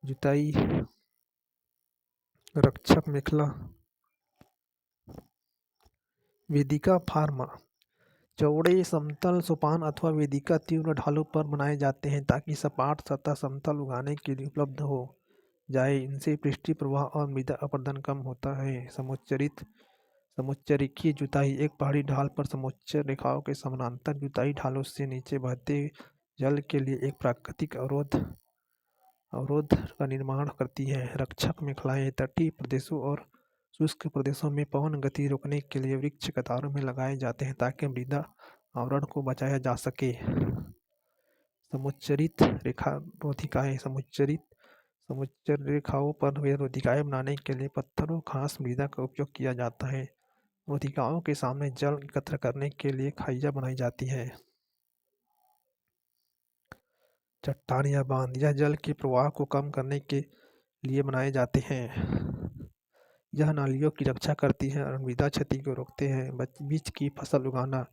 जुताई, रक्षक मेखला। वेदिका फार्मा चौड़े समतल सोपान अथवा वेदिका तीव्र ढालों पर बनाए जाते हैं ताकि सपाट सतह समतल उगाने के लिए उपलब्ध हो जाए। इनसे पृष्ठीय प्रवाह और मृदा अपरदन कम होता है। समुच्चरिकी जुताई एक पहाड़ी ढाल पर समुच्चय रेखाओं के समानांतर जुताई ढालों से नीचे बहते जल के लिए एक प्राकृतिक अवरोध का निर्माण करती है। रक्षक मेखलाएं तटीय प्रदेशों और शुष्क प्रदेशों में पवन गति रोकने के लिए वृक्ष कतारों में लगाए जाते हैं ताकि मृदा आवरण को बचाया जा सके। समुच्चरित रेखा रोधिकाएं। समुच्चर रेखाओं पर रोधिकाएं बनाने के लिए पत्थरों घास मृदा का उपयोग किया जाता है। रोधिकाओं के सामने जल एकत्र करने के लिए खाइयां बनाई जाती है। चट्टान या बांध, यह जल के प्रवाह को कम करने के लिए बनाए जाते हैं। यह नालियों की रक्षा करती है और मृदा क्षति को रोकते हैं। बीज की फसल उगाना।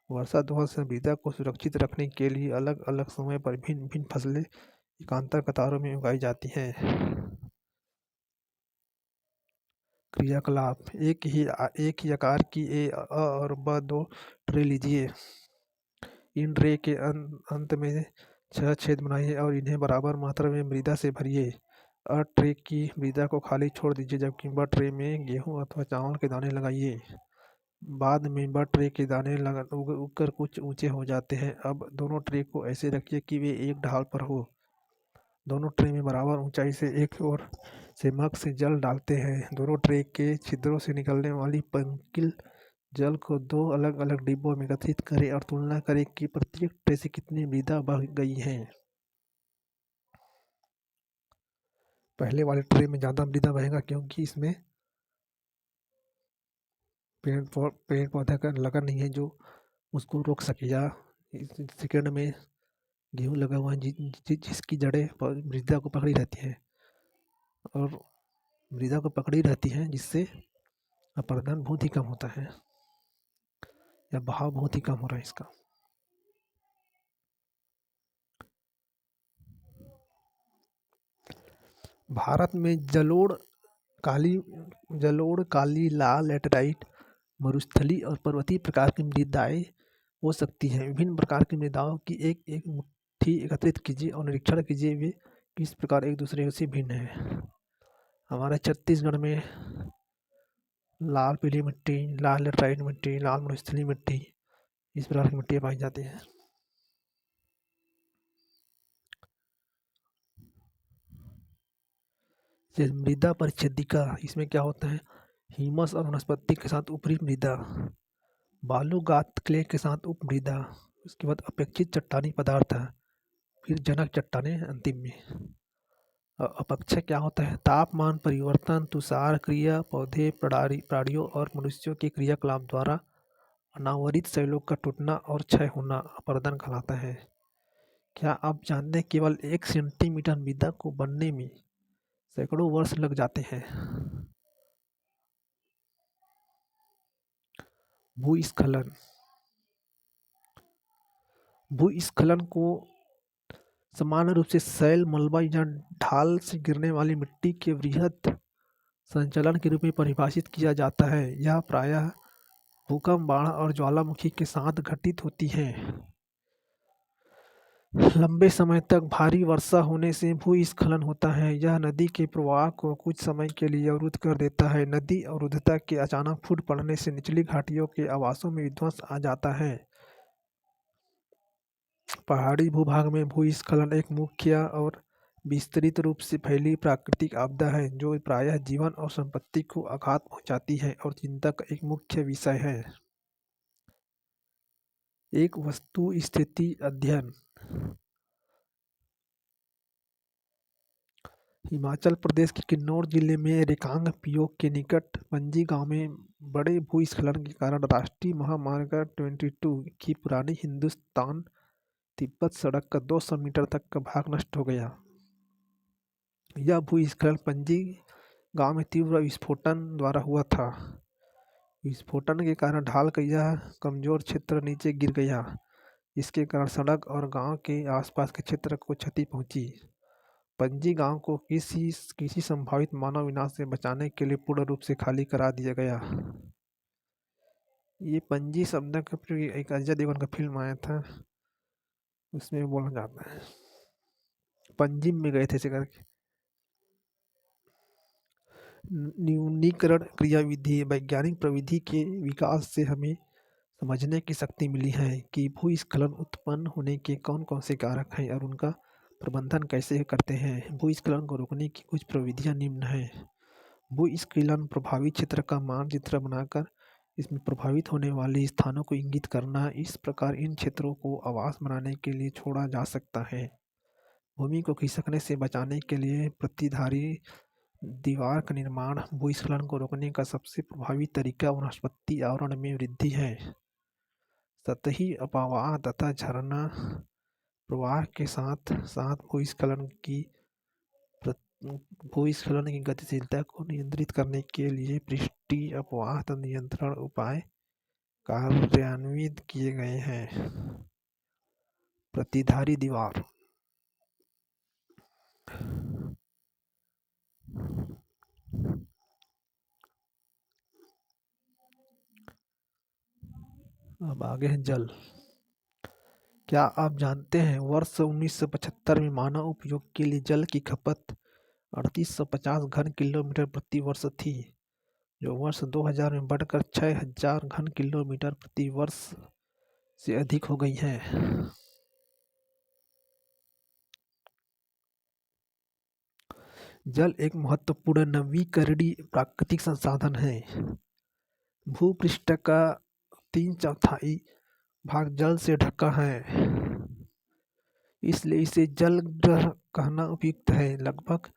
वर्षा दोहन से मृदा को सुरक्षित रखने के लिए अलग अलग समय पर भिन्न भिन्न फसलें एकांतर कतारों में उगाई जाती हैं। क्रियाकलाप। एक ही आकार की अ और ब दो ट्रे लीजिए। इन ट्रे के अंत में 6 छेद बनाइए और इन्हें बराबर मात्रा में मृदा से भरिए। ट्रे की मृदा को खाली छोड़ दीजिए जबकि ब ट्रे में गेहूं अथवा चावल के दाने लगाइए। बाद में ब ट्रे के दाने उगकर कुछ ऊंचे हो जाते हैं। अब दोनों ट्रे को ऐसे रखिए कि वे एक ढाल पर हो। दोनों ट्रे में बराबर ऊंचाई से एक ओर से मग से जल डालते हैं। दोनों ट्रे के छिद्रों से निकलने वाली पंकिल जल को दो अलग अलग डिब्बों में एकत्रित करें और तुलना करें कि प्रत्येक ट्रे से कितनी मृदा बह गई है। पहले वाले ट्रे में ज़्यादा मृदा बहेगा क्योंकि इसमें पेड़ पौधा का लगा नहीं है जो उसको रोक सके। या सेकंड में गेहूँ लगा हुआ है जिसकी जड़ें मृदा को पकड़ी रहती है और मृदा को पकड़ी रहती है जिससे अपरदन बहुत ही कम होता है या बहाव बहुत ही कम हो रहा है इसका। भारत में जलोढ़, काली, लाल, लैटेराइट, मरुस्थलीय और पर्वतीय प्रकार की मृदाएं हो सकती हैं। विभिन्न प्रकार की मृदाओं की एक मुट्ठी एकत्रित कीजिए और निरीक्षण कीजिए वे किस प्रकार एक दूसरे से भिन्न हैं। हमारे छत्तीसगढ़ में लाल पीली मिट्टी, लाल लैटेराइट मिट्टी, लाल मरुस्थलीय मिट्टी, इस प्रकार की मिट्टियाँ पाई जाती हैं। मृदा परिच्छेदिका, इसमें क्या होता है, ह्यूमस और वनस्पति के साथ ऊपरी मृदा, बालूगात क्ले के साथ उप मृदा, उसके बाद अपेक्षित चट्टानी पदार्थ, फिर जनक चट्टानें अंतिम में। अपक्षय क्या होता है, तापमान परिवर्तन, तुषार क्रिया, पौधे, प्राणियों और मनुष्यों के क्रियाकलाप द्वारा अनावरित शैलों का टूटना और क्षय होना अपरदन कहलाता है। क्या आप जानते हैं केवल 1 सेंटीमीटर मृदा को बनने में सैकड़ों वर्ष लग जाते हैं। भूस्खलन। भूस्खलन को सामान्य रूप से शैल, मलबा या ढाल से गिरने वाली मिट्टी के वृहद संचलन के रूप में परिभाषित किया जाता है। यह प्रायः भूकंप, बाढ़ और ज्वालामुखी के साथ घटित होती है। लंबे समय तक भारी वर्षा होने से भूस्खलन होता है। यह नदी के प्रवाह को कुछ समय के लिए अवरुद्ध कर देता है। नदी अवरुद्धता के अचानक फूट पड़ने से निचली घाटियों के आवासों में विध्वंस आ जाता है। पहाड़ी भूभाग में भूस्खलन एक मुख्य और विस्तृत रूप से फैली प्राकृतिक आपदा है जो प्रायः जीवन और संपत्ति को आघात पहुंचाती है और चिंता का एक मुख्य विषय है। एक वस्तु स्थिति अध्ययन। हिमाचल प्रदेश के किन्नौर जिले में रेखांग पियोक के निकट पंजी गांव में बड़े भूस्खलन के कारण राष्ट्रीय महामार्ग 22 की पुरानी हिंदुस्तान तिब्बत सड़क का 200 मीटर तक का भाग नष्ट हो गया। यह भूस्खलन पंजी गांव में तीव्र विस्फोटन द्वारा हुआ था। विस्फोटन के कारण ढाल का यह कमजोर क्षेत्र नीचे गिर गया, जिसके कारण सड़क और गांव के आसपास के क्षेत्र को क्षति पहुंची। पंजी गांव को किसी संभावित मानव विनाश से बचाने के लिए पूर्ण रूप से खाली करा दिया गया। ये पंजी शब्द का प्रयोग एक अजय देवगन का फिल्म आया था, उसमें बोला जाता है पंजिम में गए थे ऐसे करके। न्यूनीकरण क्रियाविधि। वैज्ञानिक प्रविधि के विकास से हमें समझने की शक्ति मिली है कि भूस्खलन उत्पन्न होने के कौन कौन से कारक हैं और उनका प्रबंधन कैसे करते हैं। भूस्खलन को रोकने की कुछ प्रविधियां निम्न हैं। भूस्खलन प्रभावित क्षेत्र का मानचित्र बनाकर इसमें प्रभावित होने वाले स्थानों को इंगित करना। इस प्रकार इन क्षेत्रों को आवास बनाने के लिए छोड़ा जा सकता है। भूमि को खिसकने से बचाने के लिए प्रतिधारी दीवार का निर्माण। भूस्खलन को रोकने का सबसे प्रभावी तरीका वनस्पति आवरण में वृद्धि है। सतही अपवाह तथा झरना प्रवाह के साथ साथ भूस्खलन की गतिशीलता को नियंत्रित करने के लिए पृष्ठीय अपवाह नियंत्रण उपाय कार्यान्वित किए गए हैं। प्रतिधारी दीवार। अब आगे है जल। क्या आप जानते हैं वर्ष 1975 में मानव उपयोग के लिए जल की खपत 3850 घन किलोमीटर प्रति वर्ष थी, जो वर्ष 2000 में बढ़कर 6000 घन किलोमीटर प्रति वर्ष से अधिक हो गई है। जल एक महत्वपूर्ण नवीकरणीय प्राकृतिक संसाधन है। भूपृष्ठ का 3/4 भाग जल से ढका है, इसलिए इसे जल ग्रह कहना उपयुक्त है। लगभग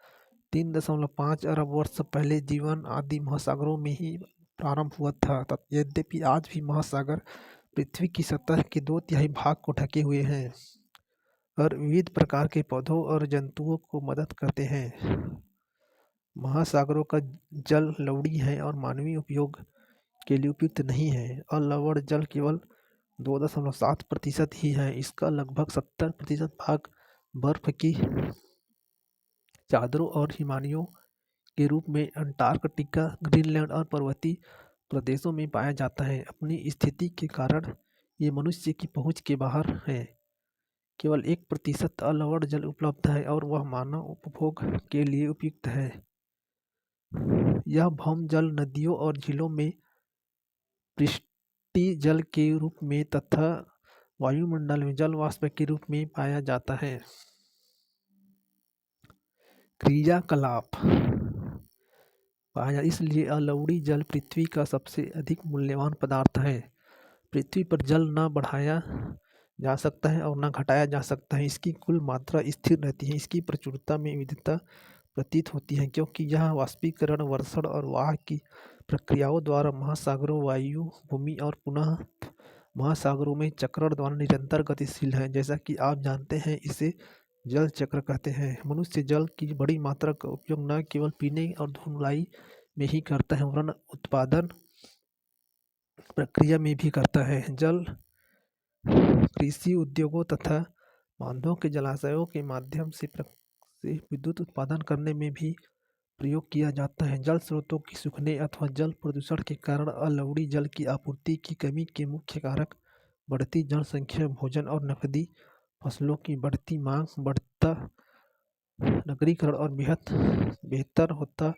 3.5 अरब वर्ष पहले जीवन आदि महासागरों में ही प्रारंभ हुआ था। यद्यपि आज भी महासागर पृथ्वी की सतह के 2/3 भाग को ढके हुए हैं और विविध प्रकार के पौधों और जंतुओं को मदद करते हैं। महासागरों का जल लवणीय है और मानवीय उपयोग के लिए उपयुक्त नहीं है। अलवण जल केवल 2.7% ही है। इसका लगभग 70% भाग बर्फ की चादरों और हिमालयों के रूप में अंटार्कटिका, ग्रीनलैंड और पर्वतीय प्रदेशों में पाया जाता है। अपनी स्थिति के कारण ये मनुष्य की पहुंच के बाहर है। केवल 1% अलवण जल उपलब्ध है और वह मानव उपभोग के लिए उपयुक्त है। यह भौम जल नदियों और झीलों में पृष्ठीय जल के रूप में तथा वायुमंडल में जल वाष्प के रूप में पाया जाता है। क्रियाकलाप पाया, इसलिए अलवणीय जल पृथ्वी का सबसे अधिक मूल्यवान पदार्थ है। पृथ्वी पर जल न बढ़ाया जा सकता है और न घटाया जा सकता है। इसकी कुल मात्रा स्थिर रहती है। इसकी प्रचुरता में विविधता प्रतीत होती है क्योंकि यह वाष्पीकरण, वर्षण और वाह की प्रक्रियाओं द्वारा महासागरों, वायु, भूमि और पुनः महासागरों में चक्रण द्वारा निरंतर गतिशील है। जैसा कि आप जानते हैं, इसे जल चक्र कहते हैं। मनुष्य जल की बड़ी मात्रा का उपयोग न केवल पीने और धुलाई में ही करता है वरन उत्पादन प्रक्रिया में भी करता है। जल कृषि उद्योगों तथा बांधों के जलाशयों के माध्यम से विद्युत उत्पादन करने में भी प्रयोग किया जाता है। जल स्रोतों के सूखने अथवा जल प्रदूषण के कारण अलवणीय जल की आपूर्ति की कमी के मुख्य कारक बढ़ती जनसंख्या, भोजन और नकदी फसलों की बढ़ती मांग, बढ़ता नगरीकरण और बेहतर होता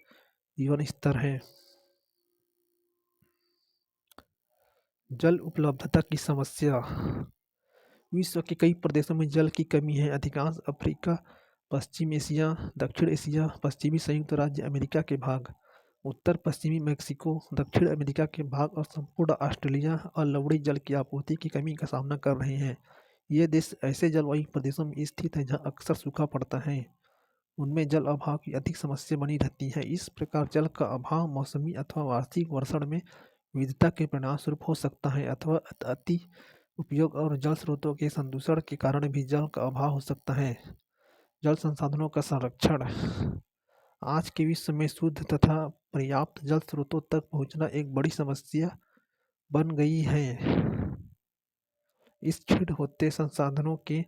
जीवन स्तर है। जल उपलब्धता की समस्या। विश्व के कई प्रदेशों में जल की कमी है। अधिकांश अफ्रीका, पश्चिम एशिया, दक्षिण एशिया, पश्चिमी संयुक्त राज्य अमेरिका के भाग, उत्तर पश्चिमी मैक्सिको, दक्षिण अमेरिका के भाग और संपूर्ण ऑस्ट्रेलिया अलोड़ी जल की आपूर्ति की कमी का सामना कर रहे हैं। ये देश ऐसे जलवायु प्रदेशों में स्थित है जहाँ अक्सर सूखा पड़ता है। उनमें जल अभाव की अधिक समस्या बनी रहती है। इस प्रकार जल का अभाव मौसमी अथवा वार्षिक वर्षण में विविधता के परिणामस्वरूप हो सकता है अथवा अति उपयोग और जल स्रोतों के संदूषण के कारण भी जल का अभाव हो सकता है। जल संसाधनों का संरक्षण। आज के विश्व में शुद्ध तथा पर्याप्त जल स्रोतों तक पहुंचना एक बड़ी समस्या बन गई है। इस क्षीण होते संसाधनों के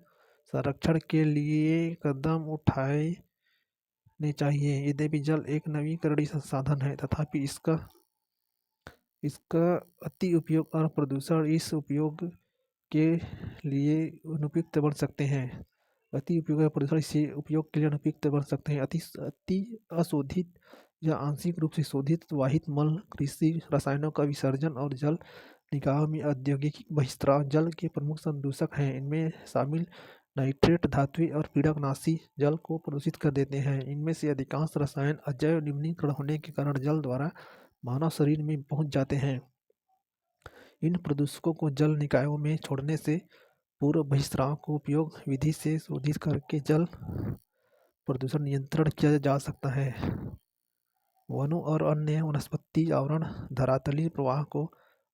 संरक्षण के लिए कदम उठाने चाहिए। यद्यपि जल एक नवीकरणीय संसाधन है, तथापि इसका अति उपयोग और प्रदूषण इस उपयोग के लिए अनुपयुक्त बन सकते हैं। अति उपयोग या प्रदूषण इसे उपयोग के लिए अनुपयुक्त बन सकते हैं। अति अशोधित या आंशिक रूप से शोधित वाहित मल, कृषि रसायनों का विसर्जन और जल निकायों में औद्योगिक बहिस्राव जल के प्रमुख संदूषक हैं। इनमें शामिल नाइट्रेट धातुएं और पीड़कनाशी जल को प्रदूषित कर देते हैं। इनमें से अधिकांश रसायन अजैव निम्नीकरण होने के कारण जल द्वारा मानव शरीर में पहुंच जाते हैं। इन प्रदूषकों को जल निकायों में छोड़ने से पूर्व बहिस्राव को उपयोग विधि से शोधित करके जल प्रदूषण नियंत्रण किया जा सकता है। वनों और अन्य वनस्पति आवरण धरातलीय प्रवाह को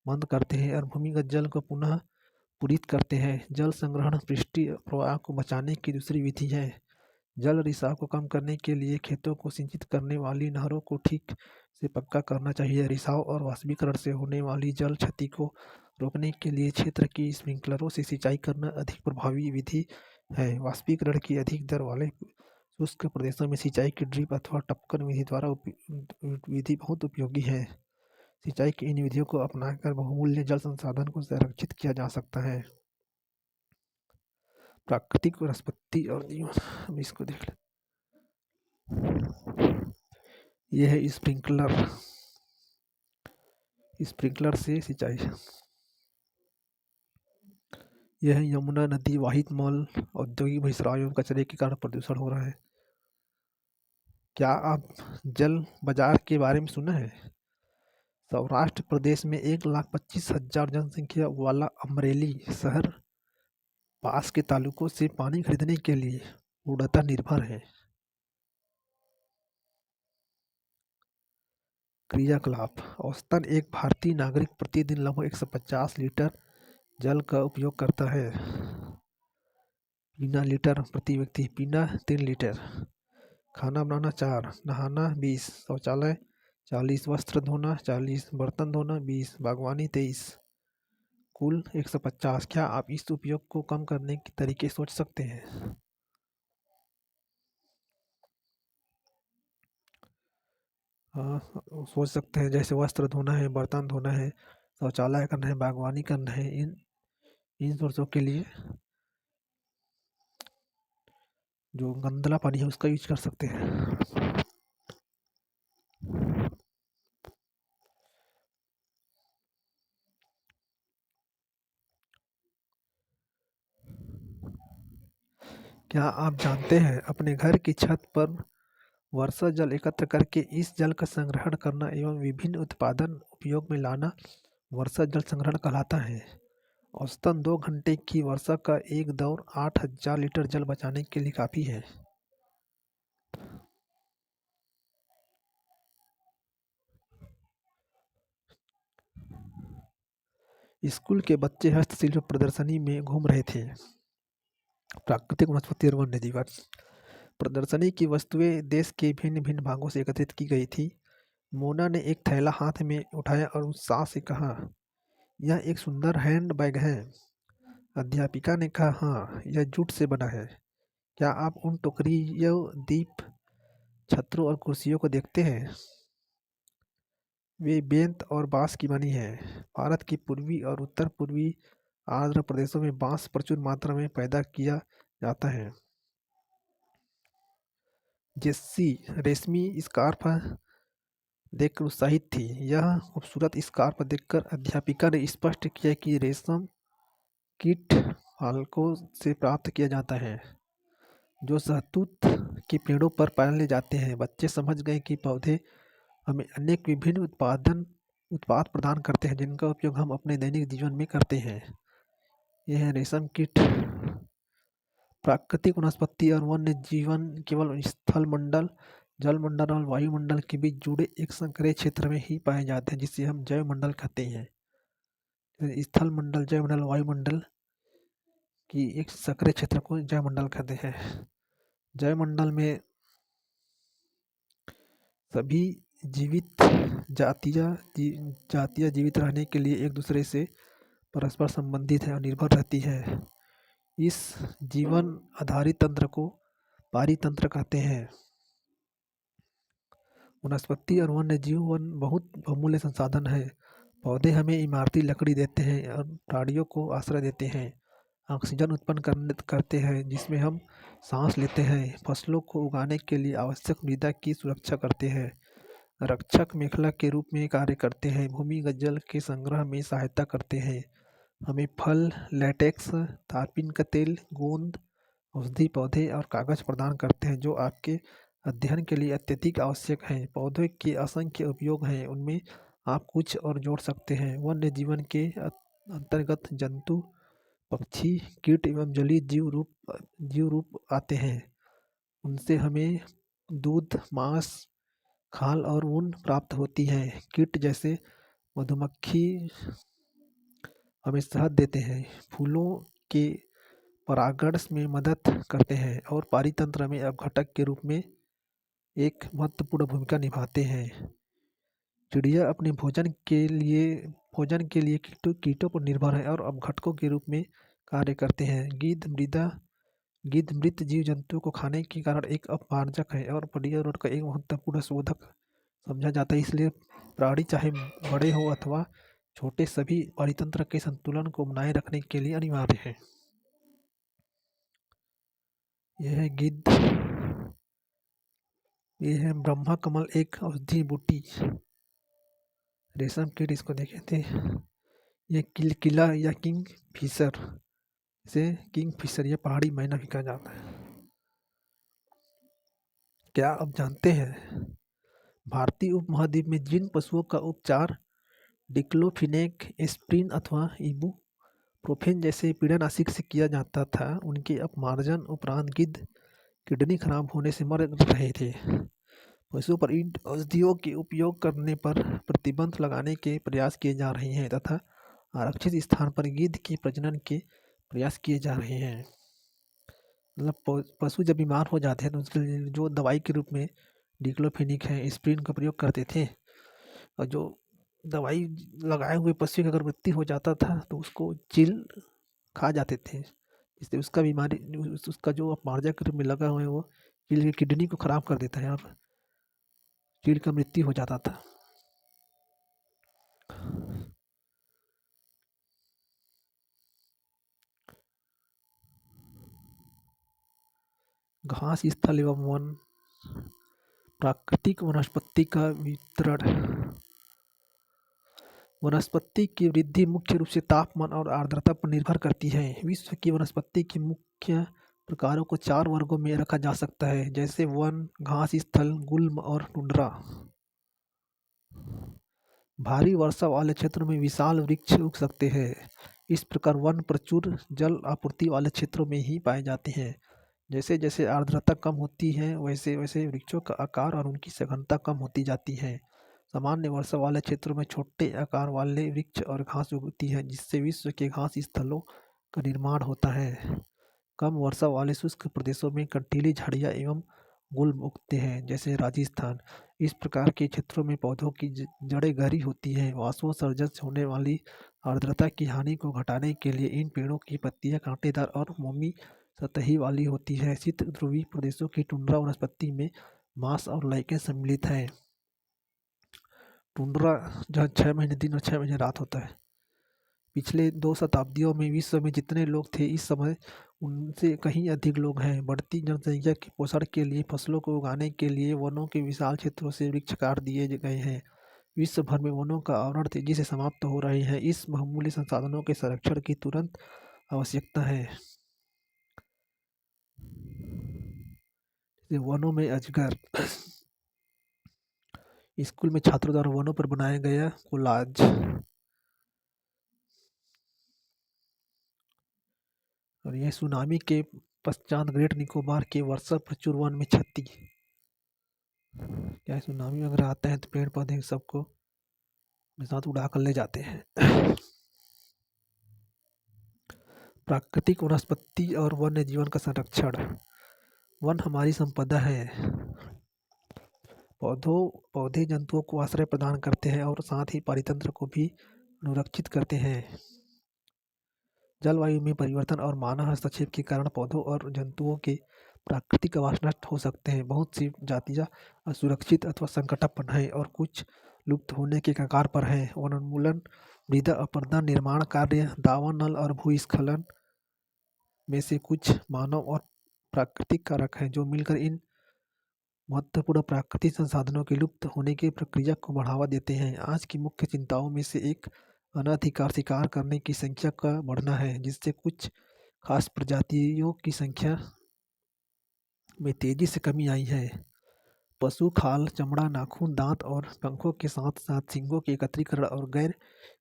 बंद करते हैं और भूमिगत जल को पुनः पूरित करते हैं। जल संग्रहण पृष्ठीय प्रवाह को बचाने की दूसरी विधि है। जल रिसाव को कम करने के लिए खेतों को सिंचित करने वाली नहरों को ठीक से पक्का करना चाहिए। रिसाव और वाष्पीकरण से होने वाली जल क्षति को रोकने के लिए क्षेत्र की स्प्रिंकलरों से सिंचाई करना अधिक प्रभावी विधि है। वाष्पीकरण की अधिक दर वाले शुष्क प्रदेशों में सिंचाई की ड्रिप अथवा टपकन विधि द्वारा विधि बहुत उपयोगी है। सिंचाई की इन विधियों को अपनाकर बहुमूल्य जल संसाधन को संरक्षित किया जा सकता है। प्राकृतिक वनस्पति और जीवन, हम इसको देख लें। यह है स्प्रिंकलर से सिंचाई। यह यमुना नदी वाहित मल, औद्योगिक बहिस्राव एवं कचरे के कारण प्रदूषण हो रहा है। क्या आप जल बाजार के बारे में सुना है? सौराष्ट्र प्रदेश में 1,25,000 जनसंख्या वाला अमरेली शहर पास के तालुकों से पानी खरीदने के लिए पूर्णतः निर्भर है। क्रियाकलाप। औसतन एक भारतीय नागरिक प्रतिदिन लगभग 150 लीटर जल का उपयोग करता है। पीना लीटर प्रति व्यक्ति। पीना 3 लीटर। खाना बनाना 4, नहाना 20, शौचालय 40, वस्त्र धोना 40, बर्तन धोना 20, बागवानी 23, कुल 150। क्या आप इस उपयोग को कम करने के तरीके सोच सकते हैं? हाँ, सोच सकते हैं, जैसे वस्त्र धोना है, बर्तन धोना है, शौचालय करना है, बागवानी करना है। इन सोर्सों के लिए जो गंदला पानी है उसका यूज कर सकते हैं। क्या आप जानते हैं अपने घर की छत पर वर्षा जल एकत्र करके इस जल का संग्रहण करना एवं विभिन्न उत्पादन उपयोग में लाना वर्षा जल संग्रहण कहलाता है। औसतन 2 घंटे की वर्षा का एक दौर 8,000 लीटर जल बचाने के लिए काफी है। स्कूल के बच्चे हस्तशिल्प प्रदर्शनी में घूम रहे थे। प्राकृतिक वनस्पति और वन्य जीवन। प्रदर्शनी की वस्तुएं देश के भिन्न भिन्न भागों से एकत्रित की गई थी। मोना ने एक थैला हाथ में उठाया और उत्साह से कहा, यह एक सुंदर हैंड बैग है। अध्यापिका ने कहा, हाँ, यह जूट से बना है। क्या आप उन टोकरियों, दीप, छत्रों और कुर्सियों को देखते हैं? वे बेंत और बांस की बनी हैं। भारत की पूर्वी और उत्तर पूर्वी आर्द्र प्रदेशों में बांस प्रचुर मात्रा में पैदा किया जाता है। जेस्सी रेशमी स्कार्फ देखकर उत्साहित थी। यह खूबसूरत स्कार्फ देखकर अध्यापिका ने स्पष्ट किया कि रेशम कीट फाल्कों से प्राप्त किया जाता है, जो शहतूत के पेड़ों पर पाले जाते हैं। बच्चे समझ गए कि पौधे हमें अनेक विभिन्न उत्पाद प्रदान करते हैं, जिनका उपयोग हम अपने दैनिक जीवन में करते हैं। यह रेशम कीट प्राकृतिक वनस्पति और वन्य जीवन केवल स्थलमंडल, जलमंडल और वायुमंडल के बीच जुड़े एक संकरे क्षेत्र में ही पाए जाते हैं, जिसे हम जैवमंडल कहते हैं। स्थलमंडल, जैवमंडल, वायुमंडल की एक संकरे क्षेत्र को जैवमंडल कहते हैं। जैवमंडल में सभी जीवित जातियां जीवित रहने के लिए एक दूसरे से परस्पर संबंधित है और निर्भर रहती है। इस जीवन आधारित तंत्र को पारितंत्र कहते हैं। वनस्पति और वन्य जीवन बहुत बहुमूल्य संसाधन है। पौधे हमें इमारती लकड़ी देते हैं और प्राणियों को आश्रय देते हैं। ऑक्सीजन उत्पन्न करते हैं, जिसमें हम सांस लेते हैं। फसलों को उगाने के लिए आवश्यक मृदा की सुरक्षा करते हैं। रक्षक मेखला के रूप में कार्य करते हैं। भूमिगत जल के संग्रह में सहायता करते हैं। हमें फल, लेटेक्स, तारपीन का तेल, गोंद, औषधि पौधे और कागज प्रदान करते हैं, जो आपके अध्ययन के लिए अत्यधिक आवश्यक हैं। पौधों के असंख्य उपयोग हैं, उनमें आप कुछ और जोड़ सकते हैं। वन्य जीवन के अंतर्गत जंतु, पक्षी, कीट एवं जलीय जीव रूप आते हैं। उनसे हमें दूध, मांस, खाल और ऊन प्राप्त होती है। कीट जैसे मधुमक्खी हमें शहद देते हैं, फूलों के परागण में मदद करते हैं और पारितंत्र में अपघटक के रूप में एक महत्वपूर्ण भूमिका निभाते हैं। चिड़िया अपने भोजन के लिए कीटों पर निर्भर है और अपघटकों के रूप में कार्य करते हैं। गिद्ध मृत जीव जंतुओं को खाने के कारण एक अपमार्जक है और पर्यावरण का एक महत्वपूर्ण शोधक समझा जाता है। इसलिए प्राणी चाहे बड़े हो अथवा छोटे, सभी पारितंत्र के संतुलन को बनाए रखने के लिए अनिवार्य है। यह है गिद्ध। यह है ब्रह्मा कमल, एक औषधीय बूटी। रेशम कीट इसको देखे थे। यह किलकिला या किंग फिशर, इसे किंग फिशर या पहाड़ी मैना भी कहा जाता है। क्या आप जानते हैं भारतीय उपमहाद्वीप में जिन पशुओं का उपचार डिक्लोफिनेक, एस्प्रिन अथवा इबुप्रोफेन जैसे पीड़ानाशक से किया जाता था, उनके अपमार्जन उपरांत गिद्ध किडनी खराब होने से मर रहे थे। पशुओं पर इन औषधियों के उपयोग करने पर प्रतिबंध लगाने के प्रयास किए जा रहे हैं तथा आरक्षित स्थान पर गिद्ध के प्रजनन के प्रयास किए जा रहे हैं। मतलब पशु जब बीमार हो जाते हैं तो उसके लिए जो दवाई के रूप में डिक्लोफिनेक है, एस्प्रिन का प्रयोग करते थे, और जो दवाई लगाए हुए पशु की अगर मृत्यु हो जाता था तो उसको चील खा जाते थे, इससे उसका जो अपमार्जक रूप में लगा हुआ है वो चील की किडनी को खराब कर देता है और चील का मृत्यु हो जाता था। घास स्थल एवं वन। प्राकृतिक वनस्पति का वितरण। वनस्पति की वृद्धि मुख्य रूप से तापमान और आर्द्रता पर निर्भर करती है। विश्व की वनस्पति के मुख्य प्रकारों को 4 वर्गों में रखा जा सकता है, जैसे वन, घास स्थल, गुल्म और टुंड्रा। भारी वर्षा वाले क्षेत्रों में विशाल वृक्ष उग सकते हैं। इस प्रकार वन प्रचुर जल आपूर्ति वाले क्षेत्रों में ही पाए जाते हैं। जैसे जैसे आर्द्रता कम होती है, वैसे वैसे वृक्षों का आकार और उनकी सघनता कम होती जाती है। सामान्य वर्षा वाले क्षेत्रों में छोटे आकार वाले वृक्ष और घास उगती है, जिससे विश्व के घास स्थलों का निर्माण होता है। कम वर्षा वाले शुष्क प्रदेशों में कंटीली झाड़ियाँ एवं गुल्म उगते हैं, जैसे राजस्थान। इस प्रकार के क्षेत्रों में पौधों की जड़ें गहरी होती हैं। वाष्पोत्सर्जन से होने वाली आर्द्रता की हानि को घटाने के लिए इन पेड़ों की पत्तियां कांटेदार और मोमी सतही वाली होती है। शीत ध्रुवीय प्रदेशों की टुंड्रा वनस्पति में मांस और लाइकेन सम्मिलित है। टुंड्रा जहाँ 6 महीने दिन और 6 महीने रात होता है। पिछले 2 शताब्दियों में विश्व में जितने लोग थे इस समय उनसे कहीं अधिक लोग हैं। बढ़ती जनसंख्या के पोषण के लिए फसलों को उगाने के लिए वनों के विशाल क्षेत्रों से वृक्ष काट दिए गए हैं। विश्व भर में वनों का आवरण तेजी से समाप्त हो रहे हैं। इस बहुमूल्य संसाधनों के संरक्षण की तुरंत आवश्यकता है। वनों में अजगर। स्कूल में छात्रों द्वारा वनों पर बनाया गया कोलाज। और यह सुनामी के पश्चात ग्रेट निकोबार के वर्षा प्रचुर वन में क्षति। क्या सुनामी अगर आता है तो पेड़ पौधे सबको अपने साथ उड़ा कर ले जाते हैं। प्राकृतिक वनस्पति और वन्य जीवन का संरक्षण। वन हमारी संपदा है। पौधे जंतुओं को आश्रय प्रदान करते हैं और साथ ही पारितंत्र को भी अनुरक्षित करते हैं। जलवायु में परिवर्तन और मानव हस्तक्षेप के कारण पौधों और जंतुओं के प्राकृतिक आवास नष्ट हो सकते हैं। बहुत सी जातियां असुरक्षित अथवा संकटापन्न हैं और कुछ लुप्त होने के कगार पर हैं। वनोन्मूलन, मृदा अपरदन, निर्माण कार्य, दावानल और भूस्खलन में से कुछ मानव और प्राकृतिक कारक हैं जो मिलकर इन महत्वपूर्ण प्राकृतिक संसाधनों के लुप्त होने की प्रक्रिया को बढ़ावा देते हैं। आज की मुख्य चिंताओं में से एक अनधिकार शिकार करने की संख्या का बढ़ना है, जिससे कुछ खास प्रजातियों की संख्या में तेजी से कमी आई है। पशु खाल, चमड़ा, नाखून, दांत और पंखों के साथ साथ सींगों के एकत्रीकरण और गैर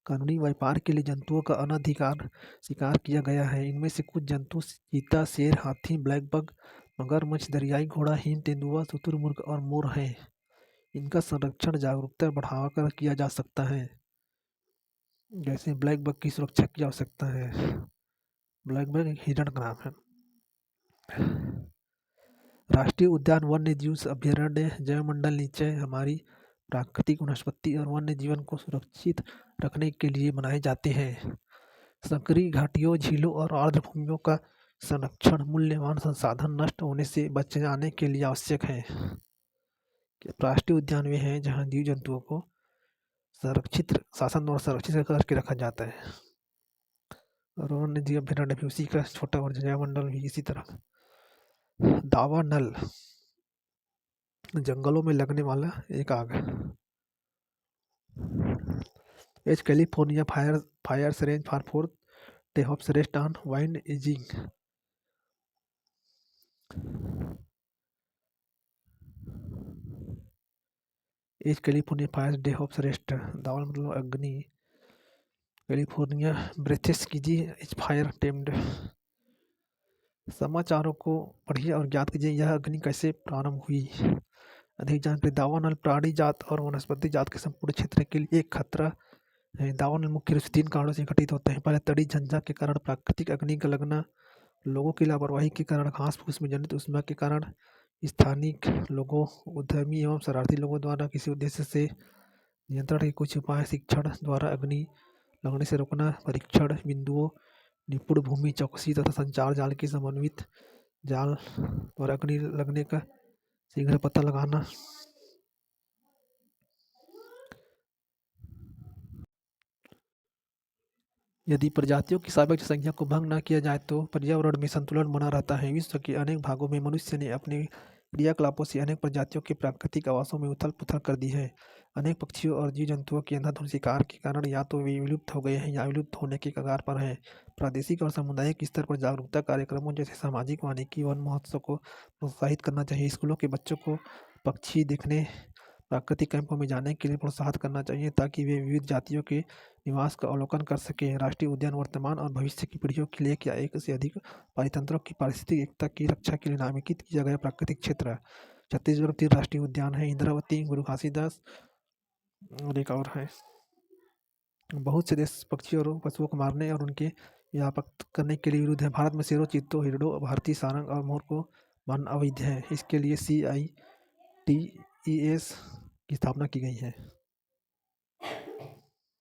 कानूनी व्यापार के लिए जंतुओं का अनधिकार शिकार किया गया है। इनमें से कुछ जंतु चीता, शेर, हाथी, ब्लैक बग, मगरमच्छ, दरियाई घोड़ा, हिम तेंदुआ, शुतुरमुर्ग और मोर हैं। इनका संरक्षण जागरूकता बढ़ाकर किया जा सकता है। जैसे ब्लैक बग की सुरक्षा की आवश्यकता है। ब्लैक बग एक हिरण का नाम है। राष्ट्रीय उद्यान वन्य जीव अभयारण्य जैवमंडल नीचे हमारी प्राकृतिक वनस्पति और वन्य जीवन को सुरक्षित रखने के लिए बनाए जाते हैं। संकरी घाटियों, झीलों और आर्द्रभूमियों का संरक्षण मूल्यवान संसाधन नष्ट होने से बच जाने के लिए आवश्यक है। राष्ट्रीय उद्यान वे हैं जहाँ जीव जंतुओं को संरक्षित शासन द्वारा संरक्षित करके रखा जाता है। और वन्य जीव अभयारण्य भी उसी का छोटा और जैवमंडल भी इसी तरह। दावानल जंगलों में लगने वाला एक आग। H California fires range for 4th day of rest on wine ageing. H California fires day of rest, दावानल मतलब अग्नि। कैलिफोर्निया ब्रेथेस कीजिए, एच फायर टेम्ड। समाचारों को पढ़िए और ज्ञात कीजिए यह अग्नि कैसे प्रारंभ हुई। अधिक जानकारी। दावानल प्राणी जात और वनस्पति जात के संपूर्ण क्षेत्र के लिए एक खतरा है। दावानल मुख्य रूप से 3 कारणों से घटित होते हैं। पहले, तड़ी झंझा के कारण प्राकृतिक अग्नि का लगना। लोगों की लापरवाही के कारण घास फूस में जनित ऊष्मा के कारण। स्थानिक लोगों, उद्यमी एवं शरारती लोगों द्वारा किसी उद्देश्य से नियंत्रण के कुछ उपाय। शिक्षण द्वारा अग्नि लगने से रोकना। परीक्षण बिंदुओं, निपुण भूमि चौकसी तथा संचार जाल के समन्वित जाल द्वारा अग्नि लगने का शीघ्र पता लगाना। यदि प्रजातियों की सापेक्ष संख्या को भंग न किया जाए तो पर्यावरण में संतुलन बना रहता है। विश्व के अनेक भागों में मनुष्य ने अपने क्रियाकलापों से अनेक प्रजातियों के प्राकृतिक आवासों में उथल पुथल कर दी है। अनेक पक्षियों और जीव जंतुओं के अंधाधुंध शिकार के कारण या तो वे विलुप्त हो गए हैं या विलुप्त होने के कगार पर हैं। प्रादेशिक और सामुदायिक स्तर पर जागरूकता कार्यक्रमों जैसे सामाजिक वानिकी वन महोत्सव को प्रोत्साहित करना चाहिए। स्कूलों के बच्चों को पक्षी देखने, प्राकृतिक कैंपों में जाने के लिए प्रोत्साहित करना चाहिए ताकि वे विविध जातियों के निवास का अवलोकन कर सकें। राष्ट्रीय उद्यान वर्तमान और भविष्य की पीढ़ियों के लिए एक या एक से अधिक पारितंत्रों की पारिस्थितिक एकता की रक्षा के लिए नामांकित किया गया प्राकृतिक क्षेत्र है। छत्तीसगढ़ 3 राष्ट्रीय उद्यान है, इंद्रावती, गुरु घासीदास और एक और है। बहुत से देश पक्षियों और पशुओं को मारने और उनके व्यापक करने के लिए विरुद्ध है। भारत में शेरों, चीतों, हिरणों, भारतीय सारंग और मोर को मारना अवैध है। इसके लिए CITES की स्थापना की गई है।